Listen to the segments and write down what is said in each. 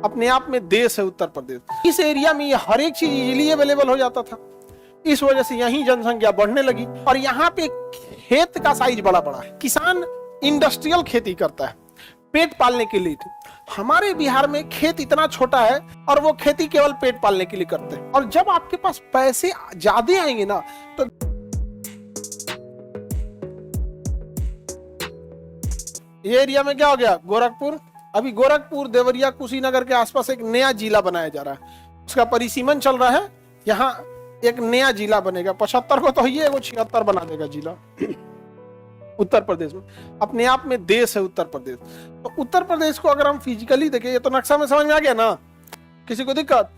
अपने आप में देश है उत्तर प्रदेश। इस एरिया में ये हर एक चीज इजीली अवेलेबल हो जाता था, इस वजह से यहीं जनसंख्या बढ़ने लगी। और यहाँ पे खेत का साइज बड़ा बड़ा है, किसान इंडस्ट्रियल खेती करता है पेट पालने के लिए। हमारे बिहार में खेत इतना छोटा है और वो खेती केवल पेट पालने के लिए करते हैं। और जब आपके पास पैसे ज्यादा आएंगे ना तो ये एरिया में क्या हो गया, गोरखपुर। अभी गोरखपुर, देवरिया, कुशीनगर के आसपास एक नया जिला बनाया जा रहा है, उसका परिसीमन चल रहा है। यहाँ एक नया जिला बनेगा, 75 को तो ये 76 बना देगा जिला उत्तर प्रदेश में। अपने आप में देश है उत्तर प्रदेश। तो उत्तर प्रदेश को अगर हम फिजिकली देखें, ये तो नक्शा में समझ में आ गया ना, किसी को दिक्कत?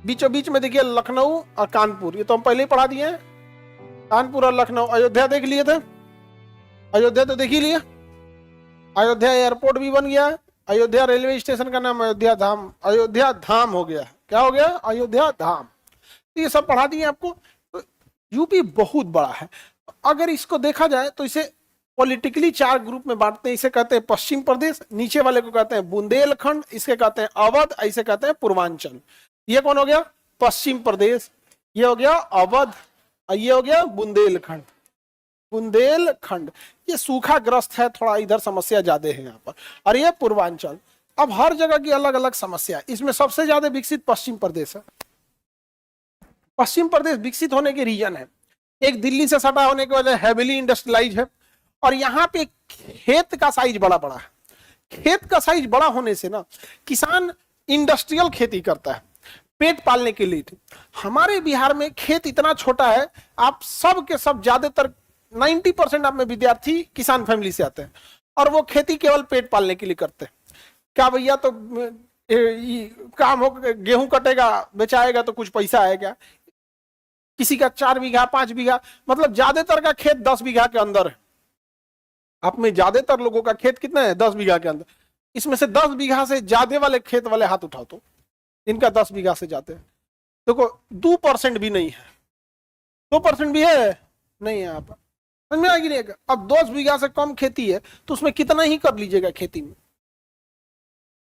बीचों बीच में देखिए लखनऊ और कानपुर, ये तो हम पहले ही पढ़ा दिए हैं। कानपुर और लखनऊ। अयोध्या देख लिए थे, अयोध्या तो देख ही लिया। अयोध्या एयरपोर्ट भी बन गया है। अयोध्या रेलवे स्टेशन का नाम अयोध्या धाम, अयोध्या धाम हो गया। क्या हो गया? अयोध्या धाम। ये सब पढ़ा दिए आपको। तो यूपी बहुत बड़ा है। अगर इसको देखा जाए तो इसे पॉलिटिकली 4 ग्रुप में बांटते हैं। इसे कहते हैं पश्चिम प्रदेश, नीचे वाले को कहते हैं बुंदेलखंड, इसे कहते हैं अवध, इसे कहते हैं पूर्वांचल। ये कौन हो गया? पश्चिम प्रदेश। ये हो गया अवध और ये हो गया बुंदेलखंड। बुंदेलखंड ये सूखा ग्रस्त है, थोड़ा इधर समस्या ज्यादा है यहाँ पर। और ये पूर्वांचल। अब हर जगह की अलग अलग समस्या। इसमें सबसे ज्यादा विकसित पश्चिम प्रदेश है। पश्चिम प्रदेश विकसित होने के रीजन है, एक दिल्ली से सटा होने की वजह हैविली इंडस्ट्रियलाइज है और यहाँ पे खेत का साइज बड़ा बड़ा है। खेत का साइज बड़ा होने से ना किसान इंडस्ट्रियल खेती करता है पेट पालने के लिए। हमारे बिहार में खेत इतना छोटा है, आप सब के सब ज्यादातर 90% आप में विद्यार्थी किसान फैमिली से आते हैं और वो खेती केवल पेट पालने के लिए करते हैं। क्या भैया तो काम हो, गेहूं कटेगा बेचाएगा तो कुछ पैसा आएगा। किसी का 4 बीघा 5 बीघा, मतलब ज्यादातर का खेत 10 बीघा के अंदर है। आप में ज्यादातर लोगों का खेत कितना है? 10 बीघा के अंदर। इसमें से 10 बीघा से ज्यादा वाले खेत वाले हाथ उठाओ तो इनका 10 बीघा से जाते हैं। देखो 2% भी नहीं है, 2% भी है नहीं है यहाँ पर। समझ में आएगी नहीं? अब 10 बीघा से कम खेती है तो उसमें कितना ही कर लीजिएगा खेती में?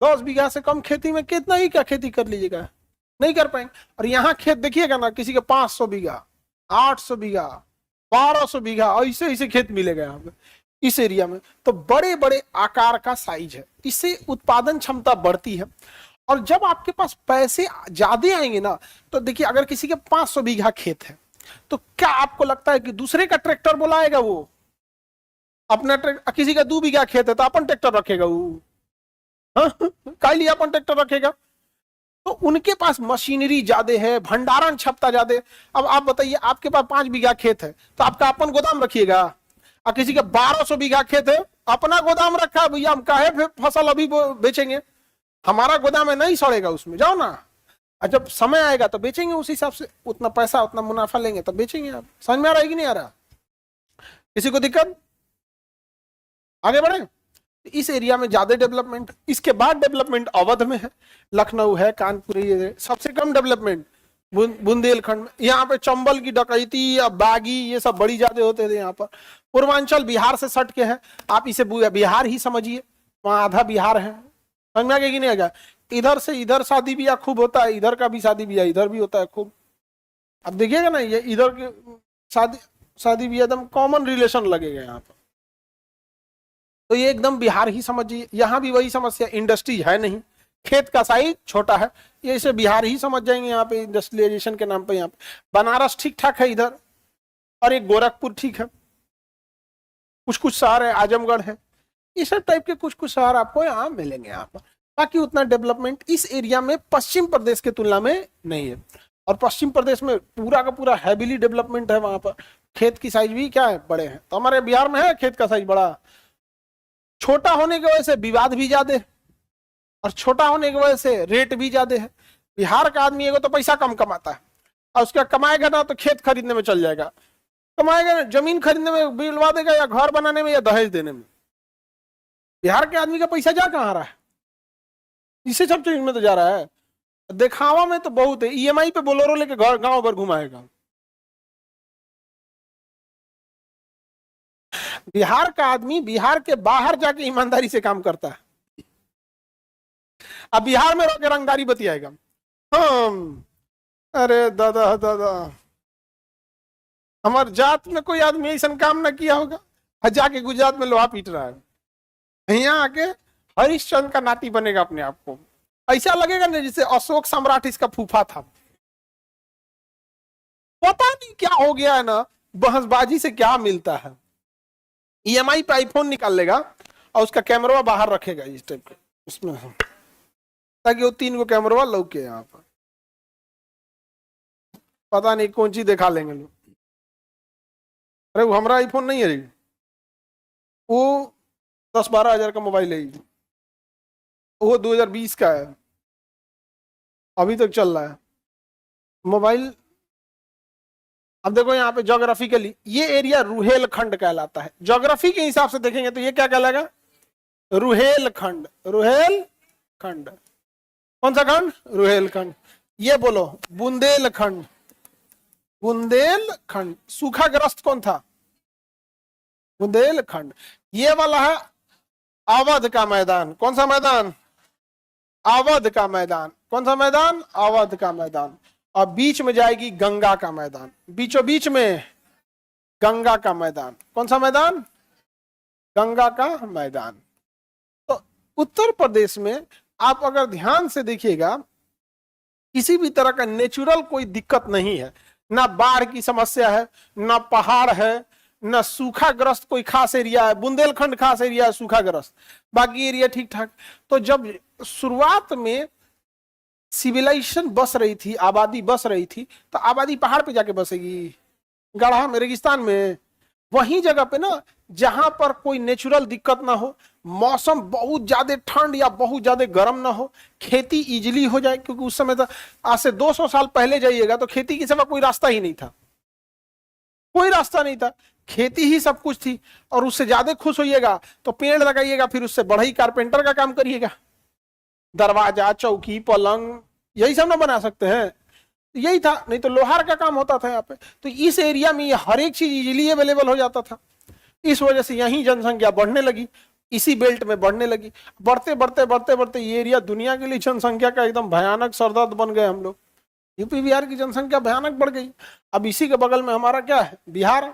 10 बीघा से कम खेती में कितना ही क्या खेती कर लीजिएगा? नहीं कर पाएंगे। और यहाँ खेत देखिएगा ना, किसी के 500 बीघा 800 बीघा 1200 बीघा ऐसे ऐसे खेत मिलेगा यहाँ पे इस एरिया में। तो बड़े बड़े आकार का साइज है, इससे उत्पादन क्षमता बढ़ती है। और जब आपके पास पैसे ज्यादा आएंगे ना तो देखिए, अगर किसी के 500 बीघा खेत है तो क्या आपको लगता है कि दूसरे का ट्रैक्टर बुलाएगा? वो अपना ट्रैक्टर, किसी का 2 बीघा खेत है तो अपन ट्रैक्टर रखेगा वो, काहे लिए अपन ट्रैक्टर रखेगा? तो उनके पास मशीनरी ज्यादा है, भंडारण क्षमता ज्यादा है। अब आप बताइए, आपके पास 5 बीघा खेत है तो आपका अपन गोदाम रखिएगा, और किसी के 1200 बीघा खेत है अपना गोदाम रखा, भैया हम काहे फसल अभी बेचेंगे, हमारा गोदाम है नहीं सड़ेगा उसमें, जाओ ना। और जब समय आएगा तो बेचेंगे, उस हिसाब से उतना पैसा उतना मुनाफा लेंगे तब बेचेंगे। आप समझ में आ रहा है कि नहीं आ रहा? किसी को दिक्कत? आगे बढ़े। इस एरिया में ज्यादा डेवलपमेंट, इसके बाद डेवलपमेंट अवध में है, लखनऊ है, कानपुर है। सबसे कम डेवलपमेंट बुंदेलखंड में। यहाँ पे चंबल की डकैती या बागी ये सब बड़ी ज्यादा होते थे यहाँ पर। पूर्वांचल बिहार से सट के है, आप इसे बिहार ही समझिए, वहां आधा बिहार है। समझ में आ गया कि नहीं आ गया? इधर से इधर शादी ब्याह खूब होता है, इधर का भी शादी ब्याह इधर भी होता है खूब। अब देखिएगा ना, ये इधर के शादी ब्याह एकदम कॉमन रिलेशन लगेगा यहाँ पर। तो ये एकदम बिहार ही समझिए। यहाँ भी वही समस्या, इंडस्ट्री है नहीं, खेत का साइज छोटा है, ये इसे बिहार ही समझ जाएंगे यहाँ पे इंडस्ट्रियलाइजेशन के नाम पे। यहाँ पे बनारस ठीक ठाक है इधर, और एक गोरखपुर ठीक है, कुछ कुछ शहर है, आजमगढ़ है, इस टाइप के कुछ कुछ शहर आपको यहाँ मिलेंगे यहाँ पर। बाकी उतना डेवलपमेंट इस एरिया में पश्चिम प्रदेश के तुलना में नहीं है। और पश्चिम प्रदेश में पूरा का पूरा हैविली डेवलपमेंट है, वहां पर खेत की साइज भी क्या है, बड़े हैं। तो हमारे बिहार में है खेत का साइज बड़ा, छोटा होने की वजह से विवाद भी ज्यादा है और छोटा होने की वजह से रेट भी ज्यादा है। बिहार का आदमी एगो तो पैसा कम कमाता है और उसका कमाएगा ना तो खेत खरीदने में चल जाएगा, कमाएगा ना जमीन खरीदने में बिलवा देगा, या घर बनाने में, या दहेज देने में। बिहार के आदमी का पैसा जा कहाँ रहा है? इसे सब चीज में तो जा रहा है, दिखावा में तो बहुत है। ईएमआई पे बोलेरो लेके घर गांव भर घुमाएगा। बिहार का आदमी बिहार के बाहर जाके ईमानदारी से काम करता है। अब बिहार में रह के रंगदारी बतियाएगा। हम अरे दादा दादा, हमारे जात में कोई आदमी ऐसा काम ना किया होगा, जाके गुजरात में लोहा पीट रहा है, यहाँ आके हरिश्चंद्र का नाती बनेगा अपने आप को। ऐसा लगेगा ना जैसे अशोक सम्राट इसका फूफा था। पता नहीं क्या हो गया है ना, बहसबाजी से क्या मिलता है। ईएमआई पे आईफोन निकाल लेगा और उसका कैमरा बाहर रखेगा इस टाइप का उसमें, ताकि वो 3 गो कैमरा लौके यहाँ पर। पता नहीं कौन चीज दिखा लेंगे लोग। अरे वो हमारा आईफोन नहीं है रे, वो 10-12 हजार का मोबाइल है, वो 2020 का है, अभी तक चल रहा है मोबाइल। अब देखो यहाँ पे ज्योग्राफिकली ये एरिया रुहेलखंड कहलाता है। ज्योग्राफी के हिसाब से देखेंगे तो ये क्या कहलाएगा? रुहेलखंड। रुहेलखंड कौन सा खंड? रुहेलखंड। ये बोलो बुंदेलखंड। बुंदेलखंड सूखाग्रस्त कौन था? बुंदेलखंड। ये वाला है अवध का मैदान। कौन सा मैदान? अवध का मैदान। कौन सा मैदान? अवध का मैदान। और बीच में जाएगी गंगा का मैदान, बीचों बीच में गंगा का मैदान। कौन सा मैदान? गंगा का मैदान। तो उत्तर प्रदेश में आप अगर ध्यान से देखिएगा, किसी भी तरह का नेचुरल कोई दिक्कत नहीं है, ना बाढ़ की समस्या है, ना पहाड़ है, ना सूखाग्रस्त कोई खास एरिया है। बुंदेलखंड खास एरिया है सूखाग्रस्त, बाकी एरिया ठीक ठाक। तो जब शुरुआत में सिविलाइजेशन बस रही थी, आबादी बस रही थी, तो आबादी पहाड़ पे जाके बसेगी, गढ़ा में, रेगिस्तान में। वही जगह पे ना जहां पर कोई नेचुरल दिक्कत ना हो, मौसम बहुत ज्यादा ठंड या बहुत ज्यादा गर्म ना हो, खेती इजीली हो जाए। क्योंकि उस समय तो आज से 200 साल पहले जाइएगा तो खेती की सिवा कोई रास्ता ही नहीं था, कोई रास्ता नहीं था, खेती ही सब कुछ थी। और उससे ज्यादा खुश होइएगा तो पेड़ लगाइएगा, फिर उससे बढ़ई कारपेंटर का काम करिएगा, दरवाजा, चौकी, पलंग, यही सब ना बना सकते हैं। यही था, नहीं तो लोहार का काम होता था यहाँ पे। तो इस एरिया में ये हर एक चीज इजीली अवेलेबल हो जाता था। इस वजह से यही जनसंख्या बढ़ने लगी, इसी बेल्ट में बढ़ने लगी। बढ़ते बढ़ते बढ़ते बढ़ते ये एरिया दुनिया के लिए जनसंख्या का एकदम भयानक सरदर्द बन गए हम लोग। यूपी बिहार की जनसंख्या भयानक बढ़ गई। अब इसी के बगल में हमारा क्या है? बिहार।